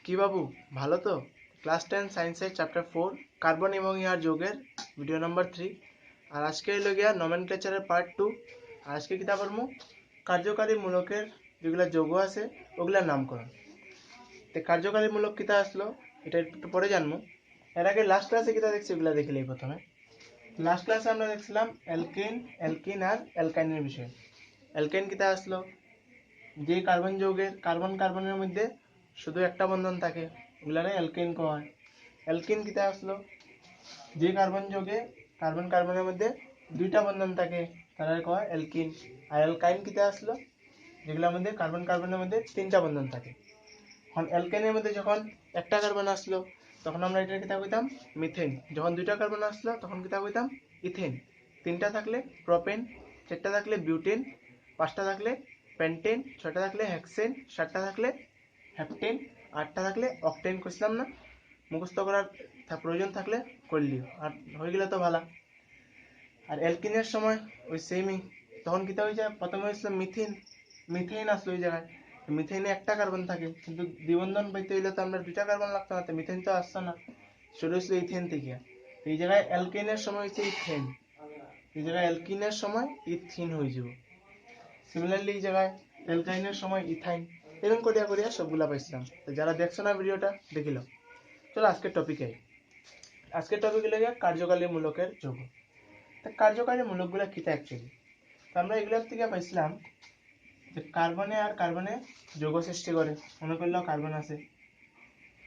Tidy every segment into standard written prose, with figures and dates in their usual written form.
কি বাবু ভালো তো? ক্লাস 10 সায়েন্সের চ্যাপ্টার 4 কার্বন এবং ইহার যৌগের ভিডিও নাম্বার 3 আর আজকে হইল গিয়া নমেনক্লেচারের পার্ট 2। আজকে কিতা করবো কার্যকারী মূলকের যেগুলা যৌগ আছে ওগুলার নামকরণ। তো কার্যকারী মূলক কিতা আসলো এটা একটু পরে জানবো। এর আগে লাস্ট ক্লাসে কিতা দেখছি ওগুলা দেখিলেই প্রথমে। লাস্ট ক্লাসে আমরা দেখছিলাম অ্যালকিন আর অ্যালকাইনের বিষয়ে। অ্যালকেন কিতা আসলো যে কার্বন যৌগের কার্বনের মধ্যে শুধু একটা বন্ধন থাকে ওগুলারে অ্যালকেন কয় হয়। অ্যালকিন কিতা আসলো যে কার্বন যৌগে কার্বনের মধ্যে দুইটা বন্ধন থাকে তারা কয় অ্যালকিন। আর অ্যালকাইন কিতা আসলো যেগুলোর মধ্যে কার্বনের মধ্যে তিনটা বন্ধন থাকে। এখন অ্যালকেনের মধ্যে যখন একটা কার্বন আসলো তখন আমরা এটা কিতা কইতাম মিথেন। যখন দুইটা কার্বন আসলো তখন কিতা কইতাম ইথেন। তিনটা থাকলে প্রোপেন, চারটা থাকলে বিউটেন, পাঁচটা থাকলে পেন্টেন, ছয়টা থাকলে হেক্সেন, সাতটা থাকলে হেপ্টেন, আটটা থাকলে অক্টেন। কইছিলাম না? মুখস্থ করার প্রয়োজন থাকলে করলিও, আর হয়ে গেলে তো ভালো। আর অ্যালকিনের সময় ওই সেমই, তখন কিতা হয়ে যায় প্রথমে হয়েছিল মিথেন আসলো ওই জায়গায়। মিথেনে একটা কার্বন থাকে কিন্তু দ্বিবন্ধন পাইতে হইলে তো আমরা দুইটা কার্বন লাগতো না, তো মিথেন তো আসছে না, শুরু হয়েছিল ইথেন থেকে। এই জায়গায় অ্যালকেনের সময় হচ্ছে ইথেন, এই জায়গায় অ্যালকিনের সময় ইথিন হয়ে যাব। সিমিলারলি এই জায়গায় অ্যালকাইনের সময় ইথাইন। এরকম করিয়া করিয়া সবগুলা পাইছিলাম। তো যারা দেখছো না ভিডিওটা দেখিল। চলো আজকের টপিকে। আজকের টপিক হলো কার্যকারী মূলকের যৌগ। তা কার্যকারী মূলকগুলা কিতা অ্যাকচুয়ালি? তো আমরা এগুলোর থেকে পাইছিলাম যে কার্বনে আর কার্বনে যৌগ সৃষ্টি করে। মনে করলো কার্বন আছে,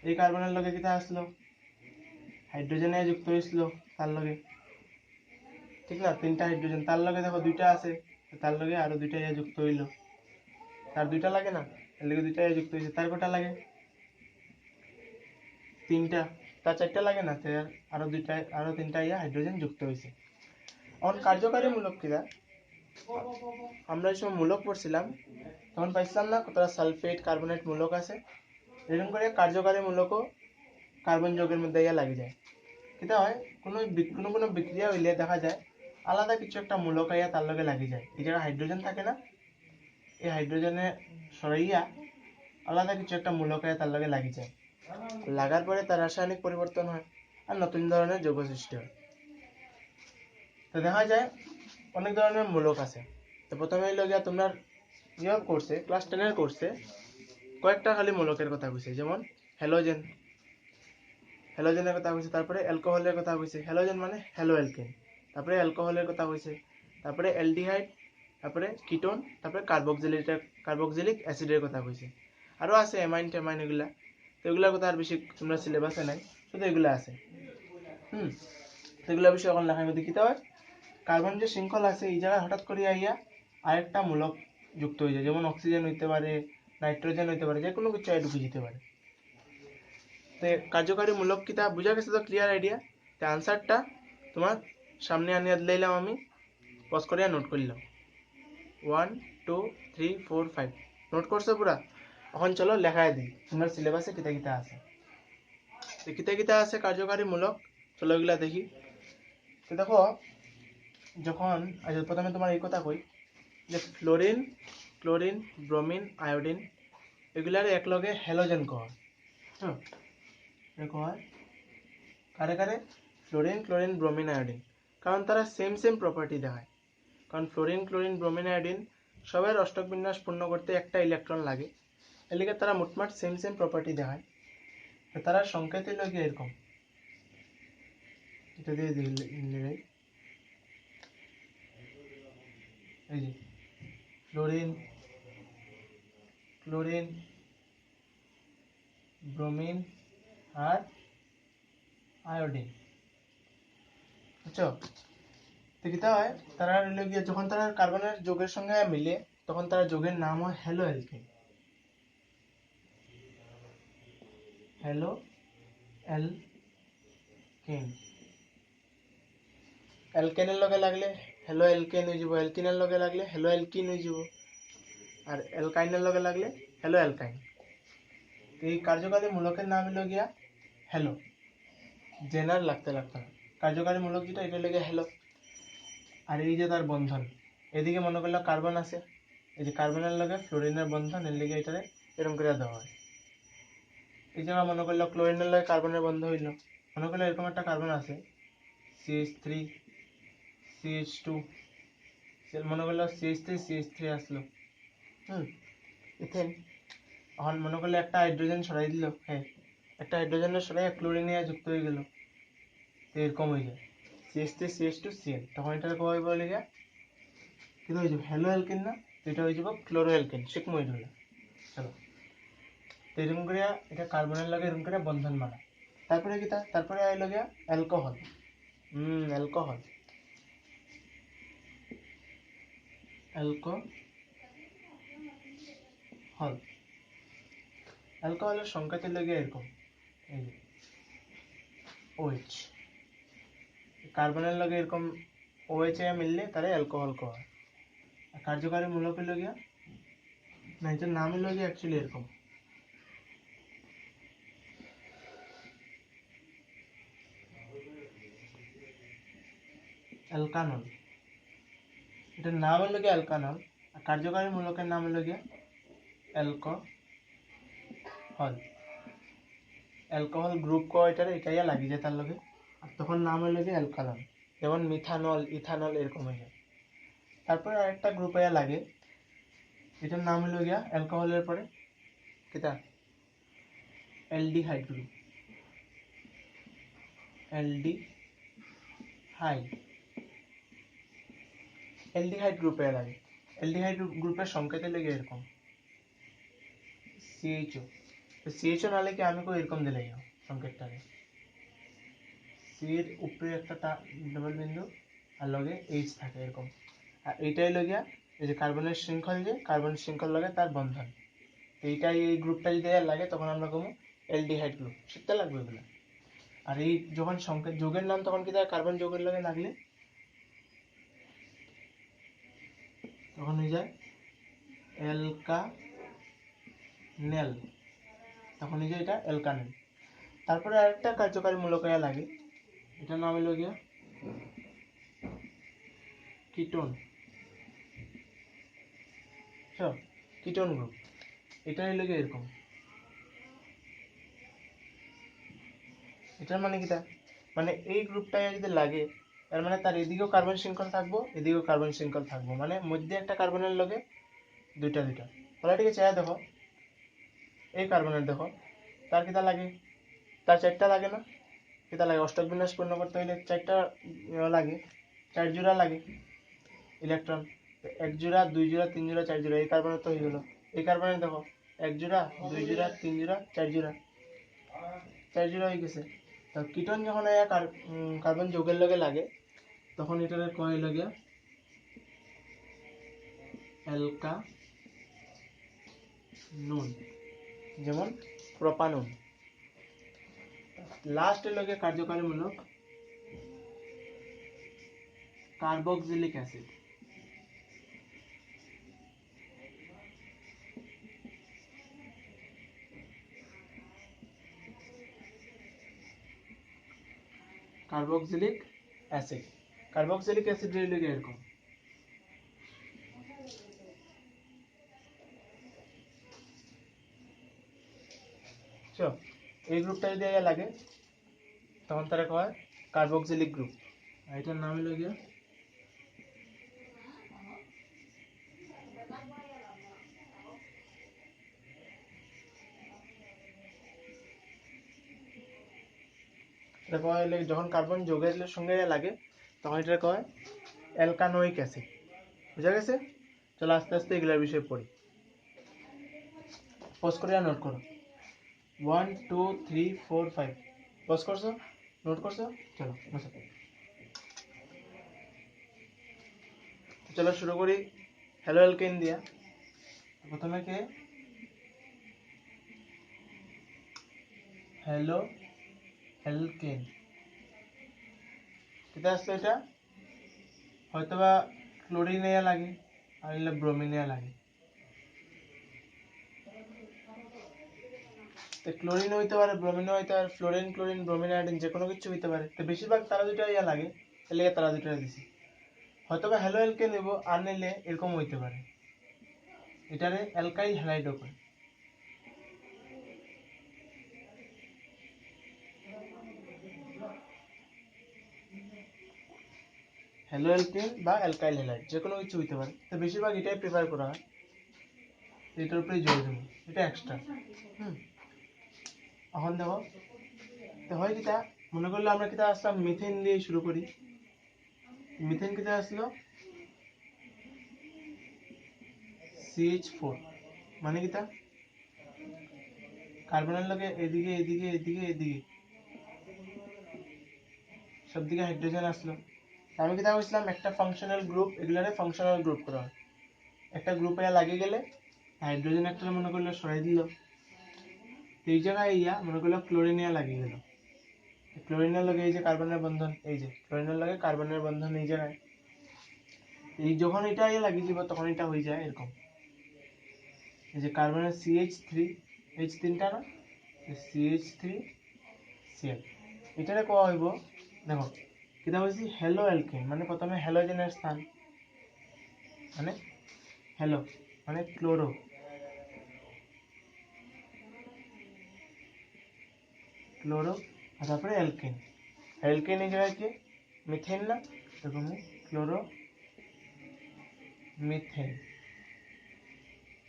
এই কার্বনের লগে কিতা আসলো হাইড্রোজেনে যুক্ত হয়েছিল তার লগে, ঠিক না? তিনটা হাইড্রোজেন, তার লগে দেখো দুইটা আছে, তার লগে আরো দুইটা যুক্ত হইল। তার দুইটা লাগে না, এর লগে দুইটা যুক্ত হয়েছে, তার কটা লাগে? তিনটা। তার চারটা লাগে না, আরো তিনটা হাইড্রোজেন যুক্ত হয়েছে। এখন কার্যকারী মূলক কিরা? আমরা এই সময় মূলক পড়ছিলাম তখন পাইছিলাম না কতটা সালফেট কার্বনেট মূলক আছে। এরকম করে কার্যকারী মূলকও কার্বন যৌগের মধ্যে লাগে যায়। কিতা হয় কোনো বিক্রিয়া হইলে দেখা যায় আলাদা কিছু একটা মূলক আইয়া তার লগে লাগে যায়। এই জায়গায় হাইড্রোজেন থাকে না, এই হাইড্রোজেনে সরাইয়া আলাদা কিছু একটা মূলক আইয়া তার লগে লাগে যায়। লাগার পরে তার রাসায়নিক পরিবর্তন হয় আর নতুন ধরনের যৌগ সৃষ্টি হয়। তো দেখা যায় অনেক ধরনের মূলক আছে। তো প্রথমে হইল গিয়া তোমরা কোর্সে ক্লাস 10 এর কোর্সে কয়েকটা খালি মূলকের কথা কইছে, যেমন হ্যালোজেনের কথা কইছে, তারপরে অ্যালকোহলের কথা কইছে। হ্যালোজেন মানে হ্যালো অ্যালকেন। তারপরে অ্যালকোহলের কথা কইছে, তারপরে অ্যালডিহাইড, তারপরে কিটোন, তারপরে কার্বক্সিলিক অ্যাসিডের কথা কইছে। আরো আছে অ্যামাইন ট্যামাইন এগুলা। তো এগুলার কথা আর বেশি তোমরা সিলেবাসে নাই, শুধু এগুলা আছে। এগুলা বিষয় এখন লেখার মধ্যে কিতা হয় কার্বন যে শৃঙ্খল আছে এই জায়গায় হঠাৎ করে আইয়া আরেকটা মূলক যুক্ত হয়ে যায়, যেমন অক্সিজেন হইতে পারে, নাইট্রোজেন হইতে পারে, যে কোনো কিছু ঢুকে যেতে পারে। তো কার্যকারী মূলক কিতা বুঝা গেছে তো? Clear idea? তো আনসারটা তোমার সামনে আনিয়া দিলাম, আমি পজ করিয়া নোট করলাম 1 2 3 4 5। নোট করছো পুরা? এখন চলো লেখায় দিই তোমার সিলেবাসে কিতা কিতা আছে। তো কিতা কিতা আছে কার্যকারী মূলক, চলো এগুলা দেখি। তো দেখো যখন প্রথমে তোমার এই কথা কই যে ক্লোরিন, ব্রোমিন, আয়োডিন এগুলার একলগে হ্যালোজেন কয়। কয় কারে কারে? Chlorine, bromine, iodine. কারণ তারা সেম প্রপার্টি দেখায়। কারণ ক্লোরিন, ব্রোমিন, আয়োডিন সবার অষ্টক বিন্যাস পূর্ণ করতে একটা ইলেকট্রন লাগে, এর লিগে তারা মোটমাট সেম প্রপার্টি দেখায়। তারা সংকেত লগে এরকম, এটা দিয়ে দিলে এই যে ক্লোরিন, ব্রোমিন আর আয়োডিন, বুঝছো? তো কিতা হয় তারা যখন তারা কার্বনের যৌগের সঙ্গে মিলে তখন তারা যৌগের নাম হয় হ্যালো অ্যালকেন। Haloalkane. অ্যালকেনের লগে লাগলে হ্যালো অ্যালকেন হয়ে যাব, অ্যালকিনের লগে লাগলে হ্যালো অ্যালকিন হয়ে যাব, আর অ্যালকাইনের লগে লাগলে হ্যালো অ্যালকাইন। এই কার্যকারী মূলকের নাম হলো গিয়া হ্যালো। জেনার লাগতে কার্যকারী মূলক যেটা এটা লেগে হ্যালো। আর এই যে তার বন্ধন, এদিকে মনে করলো কার্বন আছে, এই যে কার্বনের লগে ফ্লোরিনের বন্ধন, এর লেগে এটারে এরকম করে দেওয়া হয়। এই জায়গা মনে করলো ক্লোরিনের লগে কার্বনের বন্ধ হইল, মনে করলো এরকম একটা কার্বন আছে CH3 CH2, মনে করলো CH3 আসলো, ইথেন। এখন মনে করলে একটা হাইড্রোজেন সরাই দিল, হ্যাঁ একটা হাইড্রোজেনের সরাই ক্লোরিন নিয়ে যুক্ত হয়ে গেল, তো এরকম হয়ে যায় CH3CH2Cl, তখন এটা কী হইব লিখা কিন্তু হয়ে যাবে হ্যালো অ্যালকেন না, এটা হয়ে যাব ক্লোরো অ্যালকেন, শিখমো এটা। চলো, তো এরকম করে এটা কার্বনের লগে এরকম করে বন্ধন বানায়। তারপরে কি তারপরে আইলো গিয়া অ্যালকোহল। অ্যালকোহল অ্যালকোহলের সংকেত লেগে এরকম, এই যে OH, কার্বনের লগে এরকম OH এ মিললে তারে অ্যালকোহল কয়। কার্যকারী মূলক হইল গিয়া না, এটার নাম হইল গিয়া অ্যাকচুয়ালি এরকম অ্যালকানল, এটার নাম হইল গিয়া অ্যালকানল, আর কার্যকারী মূলকের নাম হইল গিয়া অ্যালকোহল। অ্যালকোহল গ্রুপ কয়টারে এটাইয়া লাগি যায় তার লগে, আর তখন নাম হইল গিয়া অ্যালকানল, যেমন মিথানল ইথানল এরকম হয়ে যায়। তারপরে আরেকটা গ্রুপ আইয়া লাগে, এটার নাম হইল গিয়া অ্যালকোহলের পরে কিতা অ্যালডিহাইড গ্রুপ, অ্যালডিহাইড গ্রুপে লাগে। অ্যালডিহাইড গ্রুপের সংকেত লেগে এরকম CHO, CHO না লেগে আমি কই এরকম দিলে সংকেতটাকে, সি এর উপরে একটা ডবল বিন্দু আর লগে H থাকে এরকম, আর এইটাই লগিয়া এই যে কার্বনের শৃঙ্খল, যে কার্বন শৃঙ্খল লাগে তার বন্ধন, এইটাই এই গ্রুপটা যদি লাগে তখন আমরা কমু অ্যালডিহাইড গ্রুপ, শিখতে লাগবে এগুলো। আর এই যখন সংকেত যৌগের নাম তখন কি থাকে, কার্বন যৌগের লগে লাগলে তখন হয়ে যায় অ্যালকানেল, তখন হয়ে যায় এটা অ্যালকানেল। তারপরে আরেকটা কার্যকারী মূলক লাগে, এটার নাম হইল গিয়া কিটোন, কিটোন গ্রুপ, এটা হইল গিয়া এরকম। এটার মানে কিটা, মানে এই গ্রুপটায় যদি লাগে তার মানে তার এদিকেও কার্বন শৃঙ্খল থাকবো এদিকেও কার্বন শৃঙ্খল থাকবো, মানে মধ্যে একটা কার্বনের লগে দুইটা তাহলে ঠিক আছে। দেখো এই কার্বনের দেখো তার কিটা লাগে, তার চারটা লাগে না, কিটা লাগে অষ্টক বিন্যাস পূর্ণ করতে হইলে চারটা লাগে, 4 জোড়া লাগে ইলেকট্রন, 1 জোড়া 2 জোড়া 3 জোড়া 4 জোড়া, এই কার্বনের তো হয়ে গেল। এই কার্বনের দেখো 1 জোড়া 2 জোড়া 3 জোড়া 4 জোড়া, 4 জোড়া হয়ে গেছে। তো কিটোন যখন কার্বন যৌগের লগে লাগে তখন এটার কয় লাগে অ্যালকানুন, যেমন প্রোপানুন। লাস্ট লগে কার্যকারীমূলক carboxylic acid, carboxylic acid, carboxylic acid লগে এরকম এই গ্রুপটা যদি লাগে তখন তারা কয় কার্বক্সিলিক গ্রুপ, এটার নাম হলো গিয়া যখন কার্বন যৌগের সঙ্গে লাগে তখন এটা কয় অ্যালকানোইক অ্যাসিড। বুঝা গেছে? চলো আস্তে আস্তে এগুলোর বিষয়ে পড়ি। পজ করে নোট করো 1 2 3 4 5, পজ করছো, নোট করছো, চলো বসো। চলো শুরু করি হ্যালো অ্যালকেন দিয়া। প্রথমে কে হ্যালো অ্যালকেন, এটা আসলে এটা হয়তোবা ক্লোরিন লাগে আর এলে ব্রোমিন লাগে, ক্লোরিন হইতে পারে ব্রোমিন হইতে পারে, ফ্লোরিন ক্লোরিন ব্রোমিন আয়োডিন যে কোনো কিছু হইতে পারে। তো বেশিরভাগ তারা দুটো লাগে, এলে তারা দুটো দিছি। হয়তোবা হ্যালো অ্যালকেন নেব আর নিলে এরকম হইতে পারে, এটারে অ্যালকাইল হ্যালাইডও কয়। হ্যালো অ্যালকেন বা অ্যালকাইল হ্যালাইড যে কোনো কিছু হইতে পারে, তো বেশিরভাগ এটাই প্রিফার করা হয়। এটার উপরেই জোর দেবো, এটা এক্সট্রা। এখন দেখো তো হয় কিটা, মনে করলে আমরা কিটা আসলাম মিথেন দিয়ে শুরু করি। মিথেন কিটা আসলো CH4, মানে কিটা কার্বনের লগে এদিকে এদিকে এদিকে এদিকে সব দিকে হাইড্রোজেন আসলো। আমি কিটা বলছিলাম একটা ফাংশনাল গ্রুপ, এগুলারে ফাংশনাল গ্রুপ করা হয়। একটা গ্রুপে লাগিয়ে গেলে হাইড্রোজেন একটা মনে করলে সরাই দিল, এই জায়গায় ইয়া মনে করলো ক্লোরিনিয়া লাগিয়ে গেল। ক্লোরিনের লগে এই যে কার্বনের বন্ধন, এই যে ক্লোরিনের লগে কার্বনের বন্ধন এই জায়গায়, এই যখন এটা ইয়ে লাগিয়ে দিব তখন এটা হয়ে যায় এরকম। এই যে কার্বনের CH3, H3টা না, CH3 Cl, এটারে কোয়া হইব। দেখো কিটা বলছি হ্যালো অ্যালকেন, মানে প্রথমে হ্যালোজেনের স্থান, মানে হ্যালো মানে ক্লোরো, ক্লোরো, আর তারপরে অ্যালকেন। অ্যালকেন এই জায়গায় কি মিথেন না, এরকম ক্লোরো মিথেন।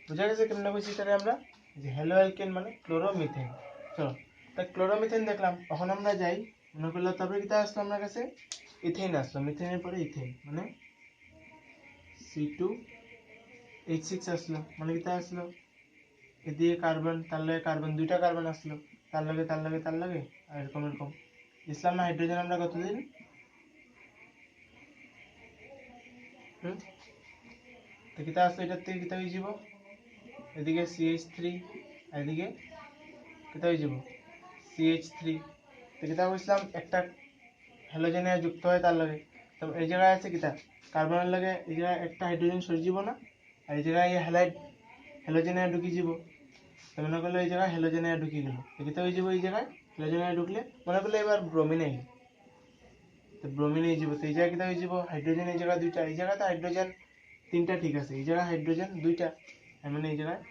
বুঝা গেছে কেমনে বুঝি এটারে আমরা, যে হ্যালো অ্যালকেন মানে ক্লোরোমিথেন। চলো তাই ক্লোরোমিথেন দেখলাম, এখন আমরা যাই মনে করলাম তারপরে কিটা আসলো আমার কাছে ইথেন আসলো, মিথেনের পরে ইথেন মানে C2H6 আসলো, মানে কিটা আসলো এদিকে কার্বন, তার লগে কার্বন, দুইটা কার্বন আসলো, তার লগে তার লগে তার লগে, আর এরকম এরকম ইসলাম না হাইড্রোজেন আমরা কতদিন তো কিটা আসলো, এটার থেকে কিটা হয়ে যাব এদিকে CH3, এদিকে কিটা হয়ে যাব CH3, তো কিটা বুঝলাম একটা হ্যালোজেনে যুক্ত হয় তার লগে, তো এই জায়গায় আছে কিটা কার্বনের লগে এই জায়গায় একটা হাইড্রোজেন সরে যাব না, আর এই জায়গায় এই হ্যালোজেনে ঢুকি যাব। তো মনে করলো এই জায়গায় হ্যালোজেনে ঢুকি গেল, তো কিটা হয়ে যাব এই জায়গায় হ্যালোজেনে ঢুকলে মনে করলে এবার ব্রোমিন আইল, তো ব্রোমিন হয়ে যাব। তো এই জায়গায় কিটা হয়ে যাব হাইড্রোজেন, এই জায়গায় দুইটা, এই জায়গাতে হাইড্রোজেন তিনটা ঠিক আছে, এই জায়গায় হাইড্রোজেন দুইটা, মানে এই জায়গায়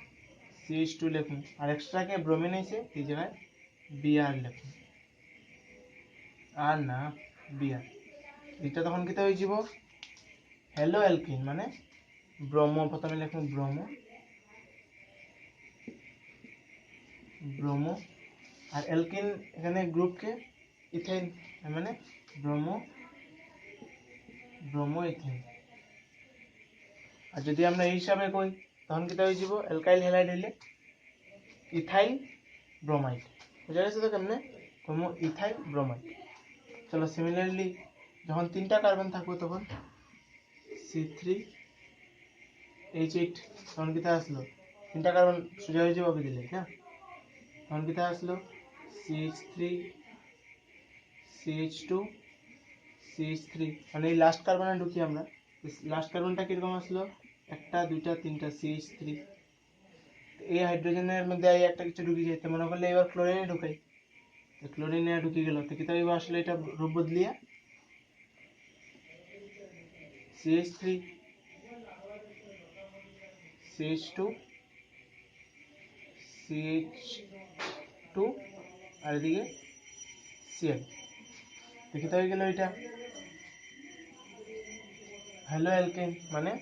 CH2 লিখুন, আর এক্সট্রাকে ব্রোমিন হয়েছে এই জায়গায় Br লিখুন, আর না Br। এটা তখন কিটা হয়ে যাব হ্যালো অ্যালকিন, মানে ব্রোমো, প্রথমে লিখুন ব্রোমো, ব্রোমো, আর অ্যালকিন এখানে গ্রুপকে ইথেন, মানে ব্রোমো, ব্রোমো ইথেন। আর যদি আমরা এই হিসাবে কই তখন কিটা হয়ে যাব অ্যালকাইল হ্যালাইড হইলে ইথাইল ব্রোমাইড। বুঝা গেছে তো কেমনে, ব্রোমো ইথাইল ব্রোমাইড। চলো সিমিলারলি যখন তিনটা কার্বন থাকবো তখন C3H8, তখন কিটা আসলো তিনটা কার্বন সোজা হয়ে যাবে দিলে না, তখন কিটা আসলো CH3 CH2 CH3, মানে এই লাস্ট কার্বনে ঢুকি আমরা, লাস্ট কার্বনটা কিরকম আসলো একটা দুইটা তিনটা CH3, এই হাইড্রোজেনের মধ্যে এই একটা কিছু ঢুকি যেতে মনে করলে এবার ক্লোরিনে ঢুকাই, তো ক্লোরিনে ঢুকি গেল, তো কিতা হইব আসলে এটা রূপ বদলিয়া CH3 CH2 CH2, আর এদিকে Cl, তো কিতা হয়ে গেল এটা হ্যালো অ্যালকেন, মানে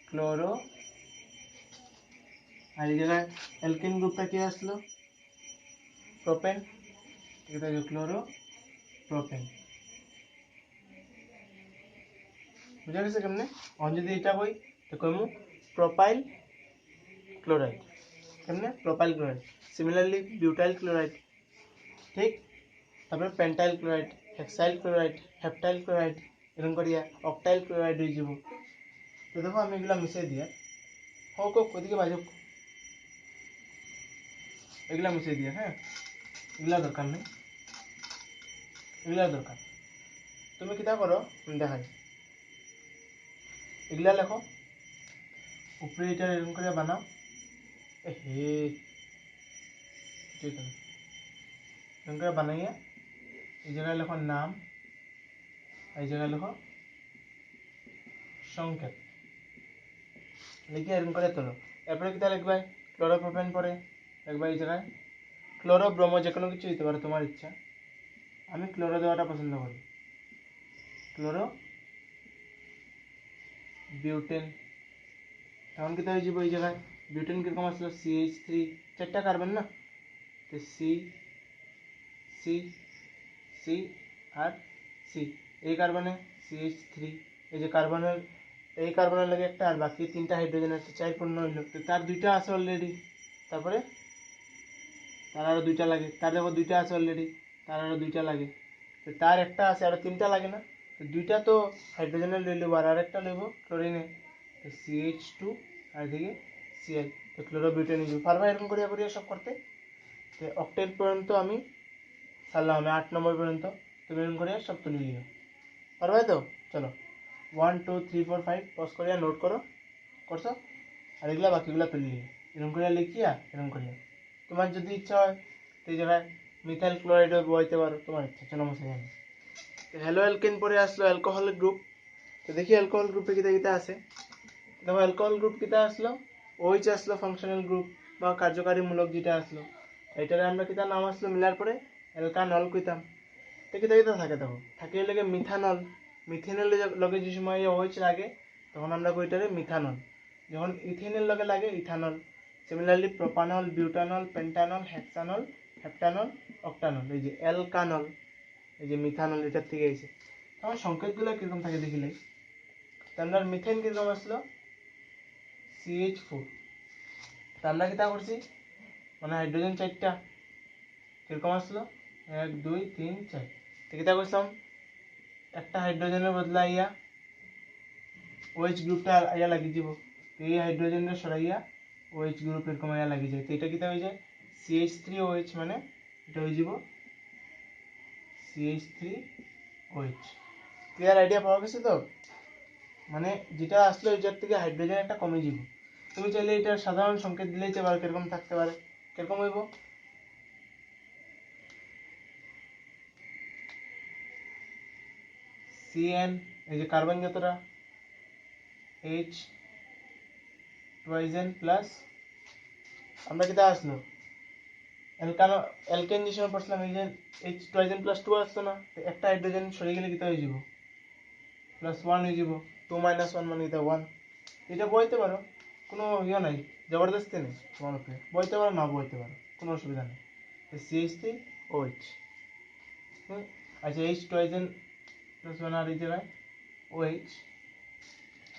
ক্লোরো, আর এই জায়গায় অ্যালকেন গ্রুপটা কি আসলো প্রোপেন, এটা হলো ক্লোরো প্রোপেন। বুঝা গেছে কেমনে, অন যদি এটা কই তো কইমু প্রোপাইল ক্লোরাইড, কেমনে propyl chloride, similarly butyl chloride, ঠিক, তারপরে পেন্টাইল ক্লোরাইড, হেক্সাইল ক্লোরাইড, হেপটাইল ক্লোরাইড, এরকম করিয়া অক্টাইল ক্লোরাইড হয়ে যাব। তো দেখো আমি এগুলা মিশাই দিয়া হোক হোক ওইদিকে বাজুক, এগুলা মিশাই দিয়া, হ্যাঁ এগুলা দরকার নেই, এগুলা দরকার, তুমি কিতা করো দেখাই, এগুলা লেখো উপরে এটা এরকম করে বানাও, হে ঠিক আছে এরকম করে বানাইয়া এই জায়গায় লেখো নাম, এই জায়গায় লেখো সংকেত, লিখে এরকম করে তোলো। এরপরে কিতা লিখবে ক্লোরোপ্রোপেন পরে লিখবে এই জায়গায় ক্লোরো ব্রোমো যে কোনো কিছু দিতে পারো, তোমার ইচ্ছা। আমি ক্লোরো দেওয়াটা পছন্দ করি। Chloro butane. তখন কি হয়ে যাবো এই জায়গায় বিউটেন কিরকম আসলো CH3, 4টা কার্বন না, তো সি সি সি আর সি। এই কার্বনে CH3, এই যে কার্বনের এই কার্বনের লাগে একটা, আর বাকি 3টা হাইড্রোজেন আছে, 4 পূর্ণ হইল। তো তার 2টা আছে অলরেডি, তারপরে তার আরও 2টা লাগে, তার দেখো 2টা আছে অলরেডি, তার আরও 2টা লাগে, তো তার একটা আছে, আরও 3টা লাগে না, তো 2টা তো হাইড্রোজেনের লই লইব, আর আরেকটা লইব ক্লোরিনে, তো CH2 আর এদিকে Cl, তো ক্লোরোবিউটেন নিব। পারবা এরকম করিয়া করিয়া সব করতে? তো অক্টেট পর্যন্ত আমি ছাড়লাম, আমি 8 নম্বর পর্যন্ত, তুমি এরকম করিয়া সব তুলে নিও। পারবে তো? চলো 1 2 3 4 5 পজ করিয়া নোট করো, করছো? আর এগুলা বাকিগুলা তুলে নিও, এরকম করিয়া লিখিয়া এরকম করিয়া। তোমার যদি ইচ্ছা হয় তো এই জায়গায় মিথাইল ক্লোরাইডও বইতে পারো, তোমার ইচ্ছা, চলো মশাই আমি। তো হ্যালো অ্যালকেন পরে আসলো অ্যালকোহল গ্রুপ। তো দেখি অ্যালকোহল গ্রুপে কিতা কিতা আছে। দেখো অ্যালকোহল গ্রুপ কিতা আসলো, OH আসলো ফাংশনাল গ্রুপ বা কার্যকারীমূলক যেটা আসলো, এটারে আমরা কিতা নাম আসলো মিলার পরে অ্যালকানল কইতাম। তো কিতা কিতা থাকে, দেখো থাকে লাগে মিথানল। মিথেনের লগে যে সময় OH লাগে তখন আমরা কইটারে মিথানল, যখন ইথেনের লগে লাগে ethanol. Similarly propanol, butanol, pentanol, hexanol, heptanol, octanol, এই যে অ্যালকানল, এই যে মিথানল এটার থেকে আইছে। আমার সংকেতগুলো কিরকম থাকে দেখিলে, আমরা মিথেন কিরকম আসলো CH4, তা আমরা কিতা করছি মানে হাইড্রোজেন 4টা কিরকম আসলো 1 2 3 4, তো কিতা করছিলাম একটা হাইড্রোজেনের বদলা ইয়া OH গ্রুপটা আইয়া লাগি দিব, তো এই হাইড্রোজেনের সরাইয়া OH গ্রুপ এরকম আইয়া লাগি যায়, তো এটা কিতা হয়ে যায় CH3OH, মানে এটা হয়ে যাব CH3OH। ক্লিয়ার আইডিয়া পাওয়া গেছে তো? মানে যেটা আসলো এটার থেকে হাইড্রোজেন একটা কমে যাব। তুমি চাইলে এটা সাধারণ সংকেত দিলেই তো পারো কিরকম থাকতে পারে, কিরকম হইব CN, এই যে কার্বন যতটা H টুয়াইজেন প্লাস আমরা কিতা আসলো অ্যালকানো, অ্যালকেন যে সময় পড়ছিলাম এই যে H টুয়াইজেন প্লাস 2 আসতো না, একটা হাইড্রোজেন সরে গেলে কিতা হয়ে যাব +1 হয়ে যাব, 2 - 1 মানে এটা 1। এটা বইতে পারো, কোনো ইয়ে নাই, জবরদস্তি নেই তোমার উপরে, বইতে পারো না বইতে পারো, কোনো অসুবিধা নেই। CH3OH, আচ্ছা H টুয়াইজেন প্লাস 1 আর এই জায়গায় OH,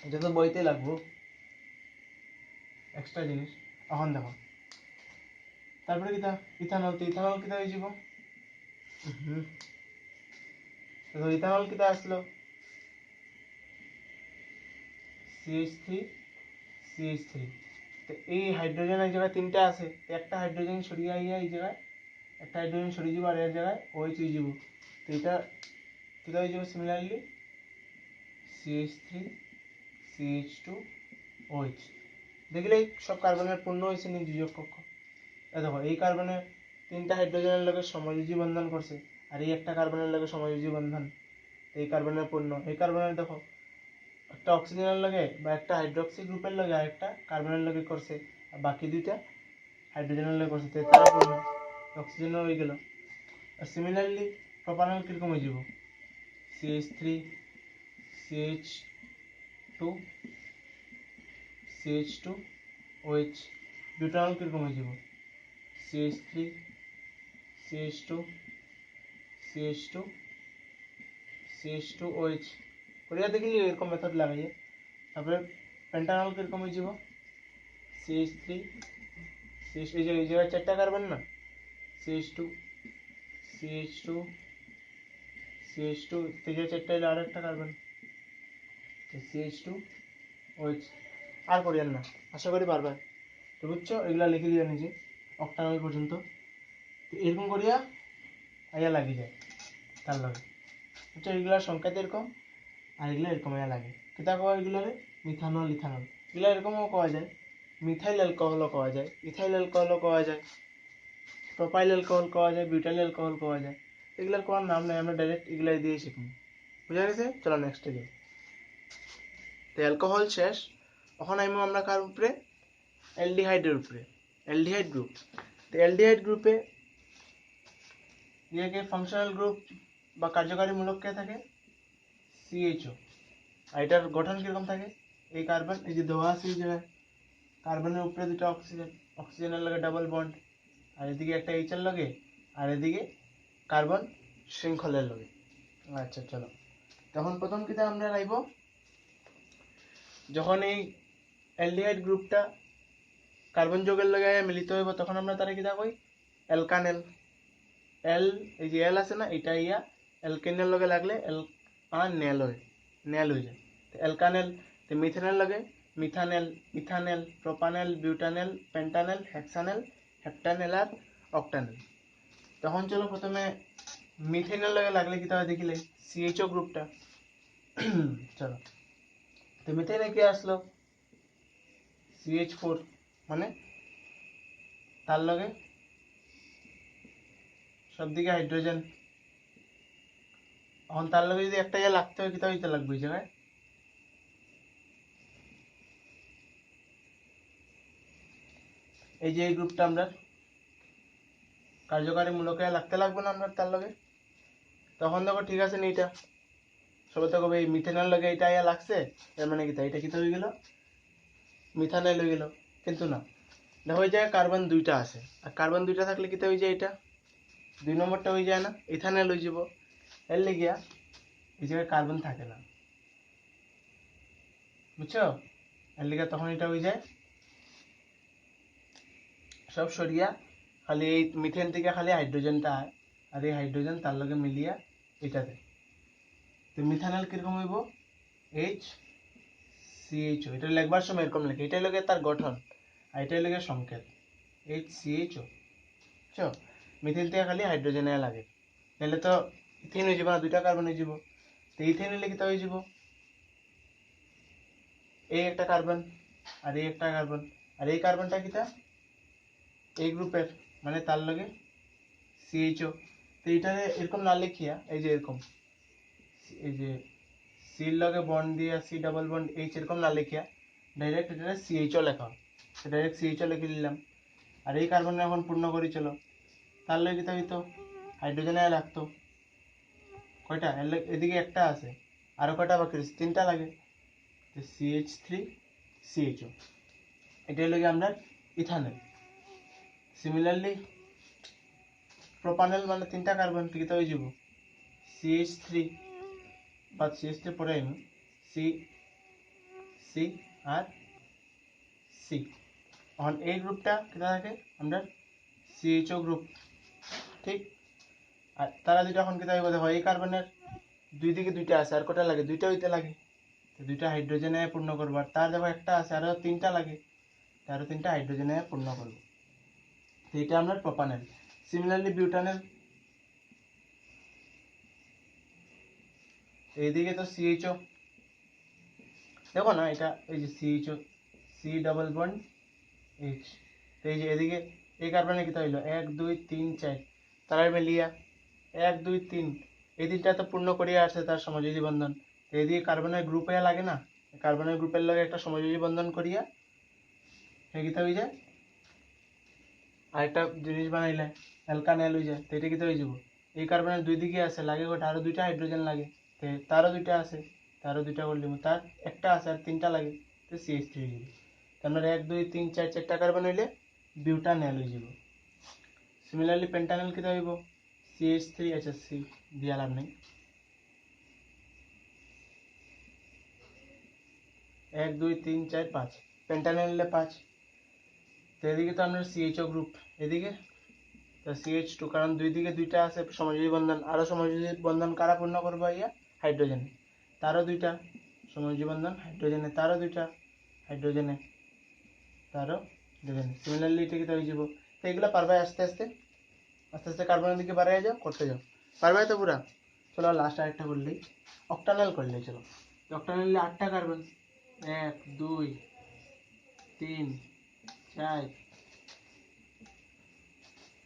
এটা তো বইতে লাগবো, এক্সট্রা জিনিস। এখন দেখো তারপরে কিতা ইথানল, তো ইথানল কিতা হয়ে যাব, তো ইথানল কিতা আসলো CH3, তো এই হাইড্রোজেন এই জায়গায় 3টা আছে, একটা হাইড্রোজেন সরিয়ে আইয়া এই জায়গায় একটা হাইড্রোজেন সরিয়ে যাব, আর এর জায়গায় OH হয়ে যাব, তো এটা কিতা হয়ে যাব সিমিলারলি CH3CH2OH। দেখলে সব কার্বনের পূর্ণ হয়েছে নি যোজক কক্ষ। দেখো এই কার্বনের 3টা হাইড্রোজেনের লগে সমযোজী বন্ধন করছে, আর এই একটা কার্বনের লগে সমযোজী বন্ধন, এই কার্বনের পূর্ণ। এই কার্বনের দেখো একটা অক্সিজেনের লগে বা একটা হাইড্রোক্সি গ্রুপের লগে আর একটা কার্বনের লগে করছে, আর বাকি 2টা হাইড্রোজেনের লগে করছে, তো তারা পূর্ণ, অক্সিজেনও হয়ে গেল। আর সিমিলারলি প্রোপানল কিরকম হয়ে যাব CH3CH2 CH2OH। বিউটানল কিরকম হয়ে যাব CH3CH2 CH2 CH2OH। করিয়া দেখিলি এরকম মেথড লাগাইয়ে। তারপরে পেন্টানল কিরকম হয়ে যাব CH3 CH, এই জায়গায় 4টা কার্বন না, CH2 CH2 CH2, এই জায়গায় 4টা হলে আর একটা কার্বন, CH2OH। আর করিয়ান না, আশা করি পারবে, তো বুঝছো, এগুলা লিখে দিও নিজে অক্টানল পর্যন্ত, তো এরকম করিয়া আইয়া লাগি যায় তার লগে, বুঝছো, এগুলার সংখ্যা এরকম, আর এগুলো এরকম আইয়া লাগে। কিতা কয় এগুলারে মিথানল, ইথানল, এগুলা এরকমও কওয়া যায়, মিথাইল অ্যালকোহলও কওয়া যায়, ইথাইল অ্যালকোহলও কওয়া যায়, প্রোপাইল অ্যালকোহল কওয়া যায়, বিউটাইল অ্যালকোহল কওয়া যায়। এগুলার কোনো নাম নাই, আমরা ডাইরেক্ট এগুলাই দিয়ে শিখব, বুঝা গেছে? চলো নেক্সটে যাই। তো অ্যালকোহল শেষ, এখন আইমু আমরা কার উপরে, অ্যালডিহাইডের উপরে, অ্যালডিহাইড গ্রুপ। তো অ্যালডিহাইড গ্রুপে ইয়েকে ফাংশনাল গ্রুপ বা কার্যকারী মূলক কে থাকে সিএইচও। আর এটার গঠন কিরকম থাকে, এই কার্বন এই যে দেওয়া আছে এই জায়গায় কার্বনের উপরে দুটো অক্সিজেন, অক্সিজেনের লগে ডাবল বন্ড, আর এদিকে একটা এইচ এর লগে, আর এদিকে কার্বন শৃঙ্খলের লগে। আচ্ছা চলো, তখন প্রথম কিতা আমরা লাইব, যখন এই অ্যালডিহাইড গ্রুপটা কার্বন যৌগের লগে মিলিত হইব তখন আমরা তারা কিতা কই অ্যালকানেল। এল এই যে এল আছে না, এটা ইয়া অ্যালকেনের লগে লাগলে এল নেল হয়, নেল হয়ে যায় অ্যালকানেল। তো মিথেনের লগে মিথানেল, ইথানেল, প্রোপানেল, বিউটানেল, পেন্টানেল, হেক্সানেল, হেপ্টানেল আর অক্টানেল। তখন চলো প্রথমে মিথেনের লগে লাগলে কিতা হয় দেখিলে সিএইচও গ্রুপটা। চলো, তো মিথেনে কি আসলো CH4, মানে তার লগে সব দিকে হাইড্রোজেন। এখন তার লগে যদি একটা ইয়ে লাগতে হয় কিতা হইতে লাগবে এই জায়গায়, এই যে এই গ্রুপটা আমরা কার্যকারী মূলকে লাগতে লাগবে না আমরা তার লগে। তখন দেখো ঠিক আছে নি, এটা সবাই তো কবে এই মিথেনের লগে এটা ইয়া লাগছে, এর মানে কিতা এটা কিতা হয়ে গেল মিথানেল হয়ে গেল। কিন্তু না, দেখো এই জায়গায় কার্বন দুইটা আছে, আর কার্বন দুইটা থাকলে কিতা হয়ে যায়, এটা 2 নম্বরটা হয়ে যায় না, ইথানেল হয়ে যাব। এর লেগিয়া এই জায়গায় কার্বন থাকে না, বুঝছো? এর লেগিয়া তখন এটা হয়ে যায় সব সরিয়া খালি এই মিথেন থেকে খালি হাইড্রোজেনটা আয়, আর এই হাইড্রোজেন তার লগে মিলিয়া এটা দেয়। তো মিথানল কিরকম হইব HCHO, এটা লেখবার সময় এরকম লেখে, এটাই লগে তার গঠন আর এটাই লগে সংকেত HCHO। বুঝছো? মিথেন থেকে খালি হাইড্রোজেন লাগে, নাহলে তো ইথেন হয়ে যাব না, দুইটা কার্বন হয়ে যাব। তো ইথেন হলে কিতা হয়ে যাব, এই একটা কার্বন আর এই একটা কার্বন, আর এই কার্বনটা কিতা এই গ্রুপের, মানে তার লগে CHO। তো এটা এরকম না লিখিয়া এই যে এরকম, এই যে সির লগে বন্ড দিয়া সি ডাবল বন্ড এইচ এরকম না লিখিয়া ডাইরেক্ট এটা CHO লেখা, ডাইরেক্ট CHO লিখে দিলাম। আর এই কার্বন এখন পূর্ণ করি চলো, তার লগে কিতা হইতো হাইড্রোজেন লাগতো কয়টা, এদিকে একটা আছে, আরো কয়টা বাকি রয়েছে, 3টা লাগে, CH3CHO, এটাই লগে আমরা ইথানেল। সিমিলারলি প্রোপানেল মানে 3টা কার্বন কিতা হয়ে যাব CH3, বা CH3 পরে আমি সি সি আর সি। এখন এই গ্রুপটা কিতা থাকে আমরা CHO গ্রুপ, ঠিক। আর তারা দুটো এখন কিতা হইব, দেখো এই কার্বনের দুই দিকে দুইটা আছে, আর কটা লাগে, দুইটা হইতে লাগে, দুইটা হাইড্রোজেনে পূর্ণ করবো। আর তার দেখো একটা আছে, আরো 3টা লাগে, আরো 3টা হাইড্রোজেনে পূর্ণ করবো। এইটা আমরা প্রোপানেল। সিমিলারলি বিউটানেল, এইদিকে তো CHO, দেখো না এটা এই যে CHO, C double bond H. এই যে এদিকে এই কার্বনে কিতা হইলো 1 2 3 4, তারা মিলিয়া 1 2 3, এই তিনটা তো পূর্ণ করিয়া আসছে তার সমযোজী বন্ধন। এদিকে কার্বনের গ্রুপে লাগে না, কার্বনের গ্রুপের লগে একটা সমযোজী বন্ধন করিয়া সে কিতা হয়ে যায় আরেকটা জিনিস বানাইলে অ্যালকানেল হয়ে যায়। তো এটা কিতা হয়ে যাব, এই কার্বনের দুই দিকে আছে লাগে গোটা, আরো দুইটা হাইড্রোজেন লাগে, তারও দুইটা আছে, তারও দুইটা করলে তার একটা আছে আর 3টা লাগে, তো CH3 হয়ে যাবে। তারপরে 1 2 3 4 4টা কার্বন হইলে বিউটানেল হয়ে যাব। সিমিলারলি পেন্টানেল কিতা হইব CH3, আচ্ছা সি দিয়া লাভ নেই, 1 2 3 4 5, পেন্টানেল হলে 5। তো এদিকে তো আমরা CHO গ্রুপ, এদিকে তো CH2, কারণ দুই দিকে দুইটা আছে সমযোজী বন্ধন, আরো সমযোজী বন্ধন কারা পূর্ণ করবো ইয়া হাইড্রোজেন, তারও দুইটা সমযোজী বন্ধন হাইড্রোজেনে, তারও দুইটা হাইড্রোজেনে, তারও হাইড্রোজেনে। সিমিলারলি এটা কিতা হয়ে যাব। তো এগুলো পারবে আস্তে আস্তে আস্তে আস্তে কার্বনের দিকে বাড়াই যাও, করতে যাও, পারবে তো পুরা। চলো লাস্ট আরেকটা করলেই অক্টানেল করলেই, চলো অক্টানেল 8টা কার্বন, 1 2 3 4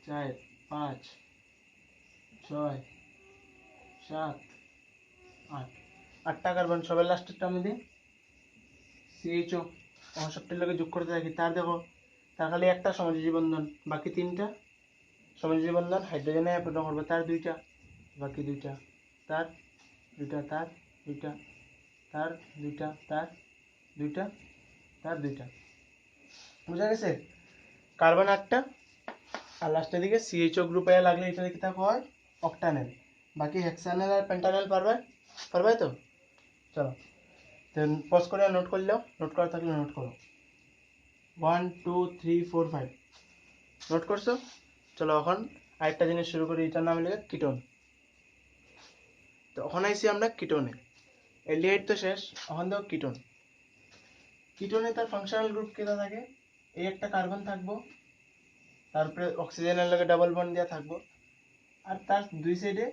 4 5 6 7 8, 8টা কার্বন সবার লাস্টেরটা মধ্যে CHO সবটির লগে যোগ করতে থাকি, তার দেখো তার খালি একটা সমযোজী বন্ধন, বাকি 3টা সমযোজী বন্ধন হাইড্রোজেনে পূর্ণ করবো, তার দুইটা, বাকি দুইটা, তার দুইটা, তার দুইটা, তার দুইটা, তার দুইটা, তার দুইটা। বুঝা গেছে? কার্বন একটা আর লাস্টের দিকে সিএইচও গ্রুপে লাগলে এটা কি থাকবে হয় অক্টানেল। বাকি হেক্সানেল আর পেন্টানেল পারবে তো? চলো পজ করে নোট করলেও, নোট করা থাকলে নোট করো। 1 2 3 4 5 নোট করছো? চলো এখন আরেকটা জিনিস শুরু করি, এটার নাম লিখে কিটোন। তো এখন আইসি আমরা কিটোনে। এলডিহাইড তো শেষ, এখন দেখো কিটোন। কিটোনে তার ফাংশনাল গ্রুপ কেটা থাকে, এই একটা কার্বন থাকবো, তারপরে অক্সিজেনের লগে ডাবল বন্ড দেওয়া থাকবো, আর তার দুই সাইডে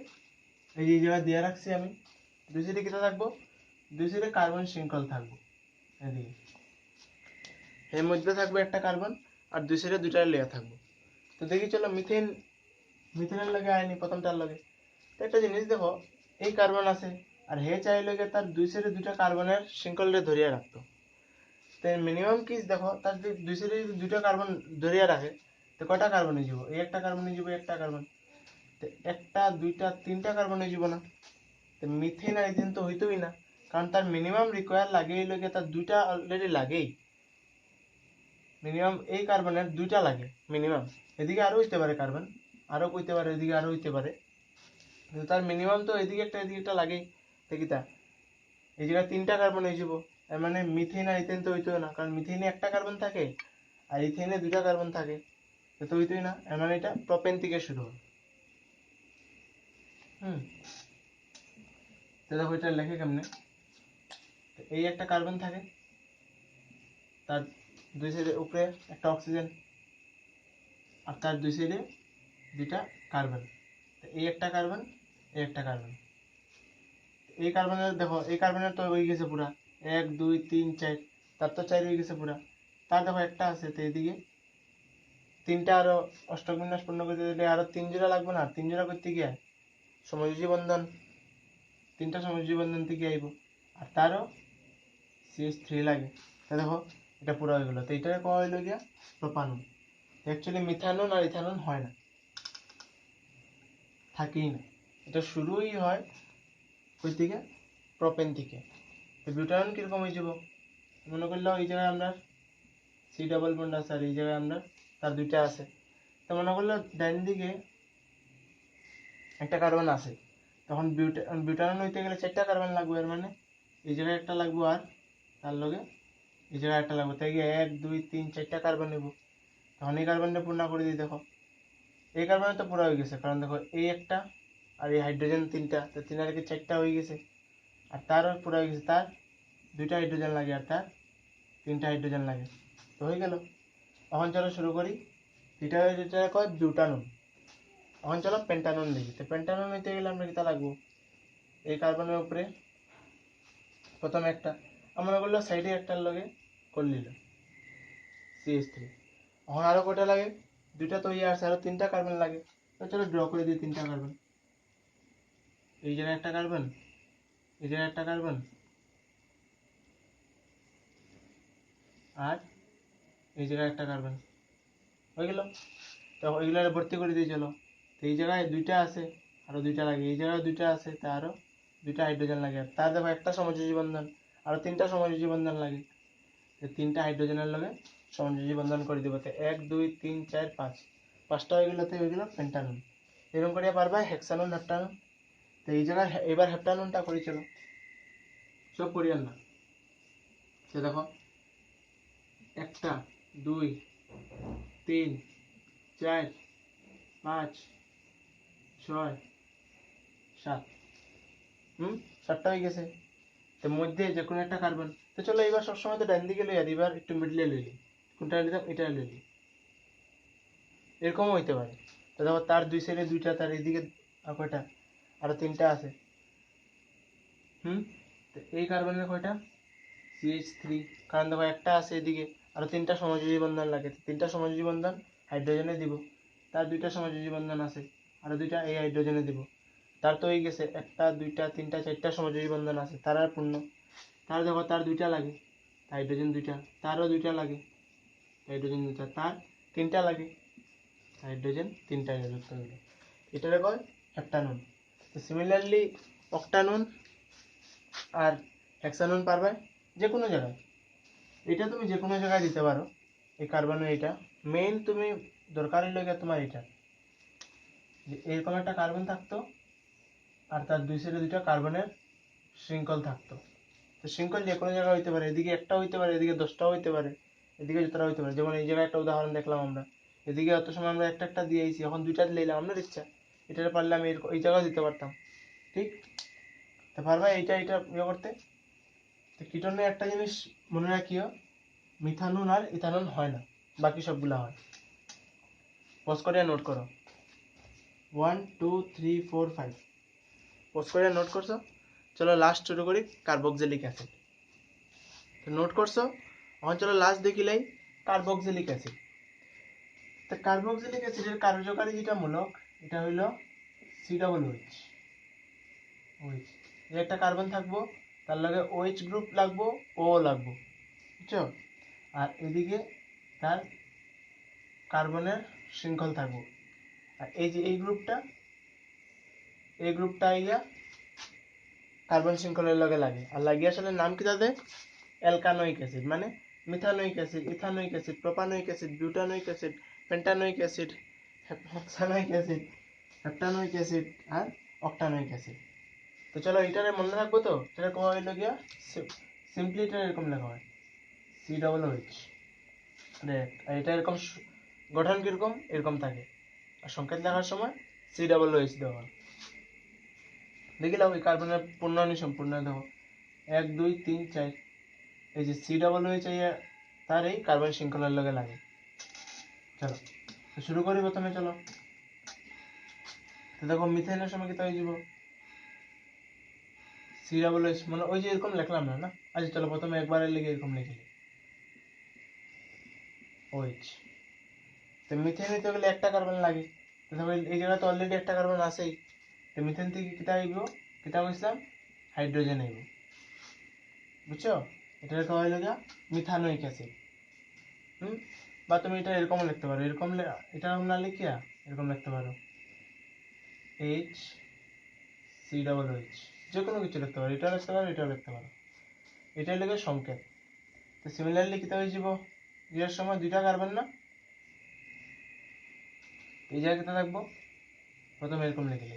এই যে জায়গা দিয়ে রাখছি আমি, দুই সাইডে কেটা থাকবো, দুই সাইডে কার্বন শৃঙ্খল থাকবো এদিকে, এর মধ্যে থাকবে একটা কার্বন আর দুই সাইডে দুইটা লেয়ার থাকবো। তো দেখি চলো মিথেনের লগে আয়নি প্রথমটার লগে। তো একটা জিনিস দেখো, এই কার্বন আছে আর হে চাইলে তার দুই সাইডে দুইটা কার্বনের শৃঙ্খলটা ধরিয়া রাখতো। তো মিনিমাম কি দেখো, তার যদি দুই সাইডে যদি দুইটা কার্বন ধরিয়া রাখে, তো কয়টা কার্বন হয়ে যাব? এই একটা কার্বন হয়ে যাবো, একটা কার্বন, তো একটা দুইটা তিনটা কার্বন হয়ে যাব না? তো মিথেন আর ইথেন তো হইতোই না, কারণ তার মিনিমাম রিকোয়ার লাগেই লগে, তার দুইটা অলরেডি লাগেই। মিনিমাম এই কার্বনের দুইটা লাগে মিনিমাম, এদিকে আরো হইতে পারে কার্বন, আরো কইতে পারে এদিকে আরো হইতে পারে, কিন্তু তার মিনিমাম তো এদিকে একটা লাগেই। দেখি তা এই জায়গায় তিনটা কার্বন হয়ে যাব, এর মানে মিথেন আর ইথেন তো হইতো না, কারণ মিথেনে একটা কার্বন থাকে আর ইথেনে দুইটা কার্বন থাকে, তো হইতোই না। এর মানে এটা প্রোপেন থেকে শুরু হয়। তো দেখো এটা লেখে কেমনে, এই একটা কার্বন থাকে, তার দুই সাইডে উপরে একটা অক্সিজেন আর তার দুই সাইডে দুইটা কার্বন, এই একটা কার্বন, এই একটা কার্বন। এই কার্বনের দেখো, এই কার্বনের তো হয়ে গেছে পুরা 1 2 3 4, তার তো 4 হয়ে গেছে পুরা, তার দেখো একটা আছে, তো এইদিকে তিনটা আরো অষ্টক বিন্যাস পূর্ণ করতে দিলে আরো 3 জোড়া লাগবে না? 3 জোড়া করতে গিয়ে সমযোজী বন্ধন, তিনটা সমযোজী বন্ধন থেকে আইব, আর তারও CH3 লাগে। তো দেখো এটা পুরো হয়ে গেল, তো এটাকে কোয়া হইলো গিয়া প্রোপানন। অ্যাকচুয়ালি মিথানন আর ইথানন হয় না, থাকেই না, এটা শুরুই হয় কই থেকে? প্রোপেন থেকে। তো বিউটানন কিরকম হয়ে যাব? মনে করলো এই জায়গায় আমরা সি ডাবল বন্ড আছে আর এই জায়গায় আমরা তার দুইটা আছে, তো মনে করলো ডান দিকে একটা কার্বন আছে, তখন বিউটানন হইতে গেলে 4টা কার্বন লাগবে, এর মানে এই জায়গায় একটা লাগবে আর তার লগে এই জায়গায় একটা লাগবে, তাই 1 2 3 4টা কার্বন নেব। তখন এই কার্বনটা পূর্ণ করে দিই, দেখো এই কার্বনে তো পুরো হয়ে গেছে, কারণ দেখো এই একটা আর এই হাইড্রোজেন তিনটা, তো 3 আর 4টা হয়ে গেছে, আর তারও পুরো হয়ে গেছে, তার দুইটা হাইড্রোজেন লাগে আর তার তিনটা হাইড্রোজেন লাগে, তো হয়ে গেল। এখন চলো শুরু করি, যেটা কয় বিউটানন। এখন চলো পেন্টানন দেখি। তো পেন্টানন হইতে গেলে আমরা কিতা লাগবো, এই কার্বনের উপরে প্রথমে একটা আমরা করলো সাইডে একটার লগে করলিল CH3, এখন আরো কটা লাগে? দুইটা তো ইয়ে আছে, আরো 3টা কার্বন লাগে, তো চলো ড্র করে দিই 3টা কার্বন। এই জায়গায় একটা কার্বন, এই জায়গায় একটা কার্বন, আর এই জায়গায় একটা কার্বন, হয়ে গেল। তো ওইগুলো ভর্তি করে দিয়ে চলো। তো এই জায়গায় দুইটা আছে, আরো দুইটা লাগে, এই জায়গায় দুইটা আছে, তা আরো দুইটা হাইড্রোজেন লাগে, তার দেখো একটা সমযোজী বন্ধন, আরো 3টা সমযোজী বন্ধন লাগে, তো 3টা হাইড্রোজেনের লগে সমযোজী বন্ধন করে দিব। তো 1 2 3 4 5, 5টা হয়ে গেল, তো হয়ে গেল পেন্টানন। এরকম করে পারবা হেক্সানন হেপ্টানন। তো এই জায়গায় এবার হেপ্টাননটা করি চলো, সব করিয়ান না। তো দেখো 1 2 3 4 5 6 7, 7টা হয়ে গেছে। তো মধ্যে যে কোনো একটা কার্বন, তো চলো এবার সবসময় তো ডান দিকে লই, আর এবার একটু মিডলে লইলি, কোনটা নিলাম? এটা লইলি, এরকমও হইতে পারে। তো দেখো তার দুই সাইডে দুইটা, তার এইদিকে আর কয়টা? আরো 3টা আছে। তো এই কার্বনের কয়টা? CH3, কারণ দেখো একটা আছে এদিকে, আরো 3টা সমযোজী বন্ধন লাগে, 3টা সমযোজী বন্ধন হাইড্রোজেনে দিব, তার 2টা সমযোজী বন্ধন আছে, আরো 2টা এই হাইড্রোজেনে দিব, তার তো হয়ে গেছে 1 2 3 4টা সমযোজী বন্ধন আছে, তার আর পূর্ণ। তার দেখো তার 2টা লাগে, হাইড্রোজেন 2টা, তারও 2টা লাগে, হাইড্রোজেন 2টা, তার 3টা লাগে, হাইড্রোজেন তিনটা যুক্ত হলো, এটারে কয় হেপ্টানোন। তো সিমিলারলি অক্টানোন আর হেক্সানোন পারবে যে কোনো জায়গায়, এটা তুমি যে কোনো জায়গায় দিতে পারো। এই কার্বনের এটা মেইন তুমি দরকারি লাগে তোমার এটা, এরকম একটা কার্বন থাকতো আর তার দুই সাইডে দুইটা কার্বনের শৃঙ্খল থাকতো। তো শৃঙ্খল যে কোনো জায়গায় হইতে পারে, এদিকে একটা হইতে পারে, এদিকে 10টাও হইতে পারে, এদিকে যতটা হইতে পারে। যেমন এই জায়গায় একটা উদাহরণ দেখলাম আমরা, এদিকে অত সময় আমরা একটা একটা দিয়েছি, এখন দুইটা দিলাম আপনার ইচ্ছা, এটা পারলে আমি এই জায়গায় দিতে পারতাম, ঠিক? তো পারবা এইটা এটা ইয়ে করতে। তো কিটনে একটা জিনিস মনে রাখিও, মিথানন আর ইথানন হয় না, বাকি সবগুলা হয়। পজ করে নোট করো, 1 2 3 4 5, পজ করে নোট করছো। চলো লাস্ট শুরু করি, কার্বক্সিলিক অ্যাসিড। তো নোট করছো, এখন চলো লাস্ট দেখিলাই কার্বক্সিলিক অ্যাসিড। তো কার্বক্সিলিক অ্যাসিডের কার্যকারী যেটা মূলক, এটা হইল COOH। যে একটা কার্বন থাকবো, তার লগে OH গ্রুপ লাগবো, ও লাগবো, বুঝছো? আর এদিকে তার কার্বনের শৃঙ্খল থাকবো। আর এই যে এই গ্রুপটা আইয়া কার্বন শৃঙ্খলের লগে লাগে, আর লাগিয়ে আসলে নাম কি তাদের? Alkanoic acid. মানে methanoic acid, ethanoic acid, propanoic acid, butanoic acid, pentanoic acid, hexanoic acid, heptanoic acid আর অক্টানোইক অ্যাসিড। তো চলো এটারে মনে রাখবো। তো এটা কোয়া হইল গিয়া সিম্পলি এটা এরকম লেখা হয় COOH। আর এটা এরকম গঠন কিরকম এরকম থাকে, আর সংকেত লেখার সময় COOH দেওয়া হয়। দেখিলাম ওই কার্বনের পূর্ণাণু সম্পূর্ণ দেখো 1 2 3 4, এই যে COOH তার এই কার্বন শৃঙ্খলার লগে লাগে। চলো তো শুরু করি প্রথমে। চলো তো দেখো মিথেনের সময় কি হয়ে যাব, COOH মানে ওই যে এরকম লিখলাম না। আচ্ছা চলো প্রথমে একবারে লিখে এরকম লিখি OH। তো মিথেন হইতে গেলে একটা কার্বন লাগে, তো দেখো এই জায়গায় তো অলরেডি একটা কার্বন আছেই। তো মিথেন থেকে কিটা আইব, কিটা কইছিলাম হাইড্রোজেন আইব, বুঝছো? এটার কয় হইল গিয়া মিথানোইক অ্যাসিড। বা তুমি এটা এরকম লিখতে পারো, এরকম এটা না লিখিয়া এরকম লিখতে পারো HCOOH, যে কোনো কিছু লিখতে পারো, এটাও লিখতে পারো, এটাও লিখতে পারো। এটাই লেগে সংকেত। তো সিমিলারলি কিতা হয়ে যাব, এর সময় দুইটা কার্বন না, এই জায়গায় কিতা থাকবো, প্রথমে এরকম লিখলে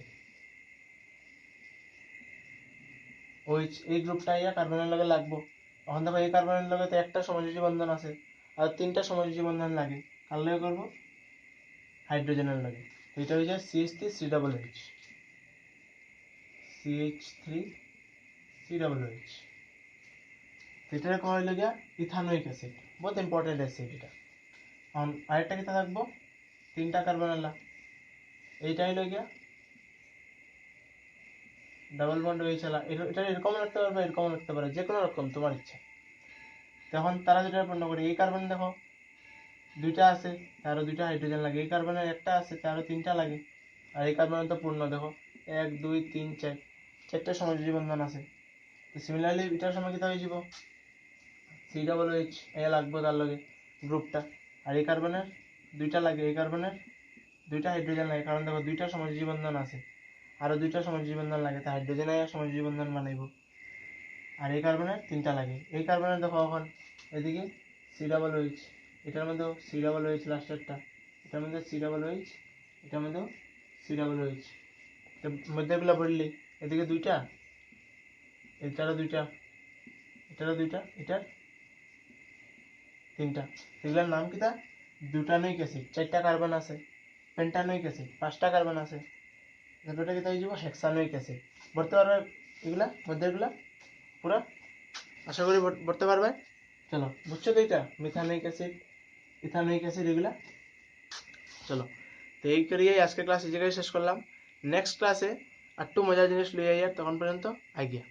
OH এই গ্রুপটা ইয়া কার্বনের লগে লাগবো। এখন দেখো এই কার্বনের লগে তো একটা সমযোজী বন্ধন আছে, আর তিনটা সমযোজী বন্ধন লাগে, কার লগে করবো? হাইড্রোজেনের লগে। তো এটা হয়ে যায় CH3COOH, CH3COOH। এটার কয় হইল গিয়া ইথানোইক অ্যাসিড, বহুত ইম্পর্টেন্ট অ্যাসিড এটা। এখন আরেকটা কিতা থাকবো, তিনটা কার্বন আলা, এইটা হইল গিয়া ডাবল বন্ড হয়ে চলা। এটা এরকম রাখতে পারবে, এরকম রাখতে পারবে, যে কোনো রকম তোমার ইচ্ছা। তখন তারা যেটা পূর্ণ করে, এই কার্বন দেখো দুইটা আছে, তারও দুইটা হাইড্রোজেন লাগে, এই কার্বনের একটা আছে, তারও তিনটা লাগে। আর এই কার্বনের তো পূর্ণ দেখো 1 2 3 4, চারটা সমযোজী বন্ধন আছে। তো সিমিলারলি এটার সময় কিতা হয়ে যাব, COOH এ লাগবে তার লগে গ্রুপটা। আর এই কার্বনের দুইটা লাগে, এই কার্বনের দুইটা হাইড্রোজেন লাগে, কারণ দেখো দুইটা সমযোজী বন্ধন আছে, আরো দুইটা সমযোজী বন্ধন লাগে, তো হাইড্রোজেন আইয়া সমযোজী বন্ধন বানাইব। আর এই কার্বনের তিনটা লাগে, এই কার্বনের দেখো এখন এদিকে COOH, এটার মধ্যে COOH লাস্টেরটা, এটার মধ্যে COOH, এটার মধ্যে COOH, মধ্যেগুলো বললি এদিকে দুইটা, এটারও দুইটা, এটারও দুইটা, এটার তিনটা। এগুলোর নাম কিটা? বিউটানোইক অ্যাসিড, চারটা কার্বন আছে। পেন্টানোইক অ্যাসিড, পাঁচটা কার্বন আছে। দুটো কিতা হয়ে যাব হেক্সানোইক অ্যাসিড। ভরতে পারবে এগুলা মধ্যেগুলা পুরা, আশা করি ভরতে পারবে। চলো বুঝছো তো, এটা মিথানোইক অ্যাসিড, ইথানোইক অ্যাসিড এগুলা। চলো তো এই করিয়েই আজকে ক্লাস এই জায়গায় শেষ করলাম। নেক্সট ক্লাসে আর একটু মজার জিনিস লইয়া তখন পর্যন্ত আই গিয়া।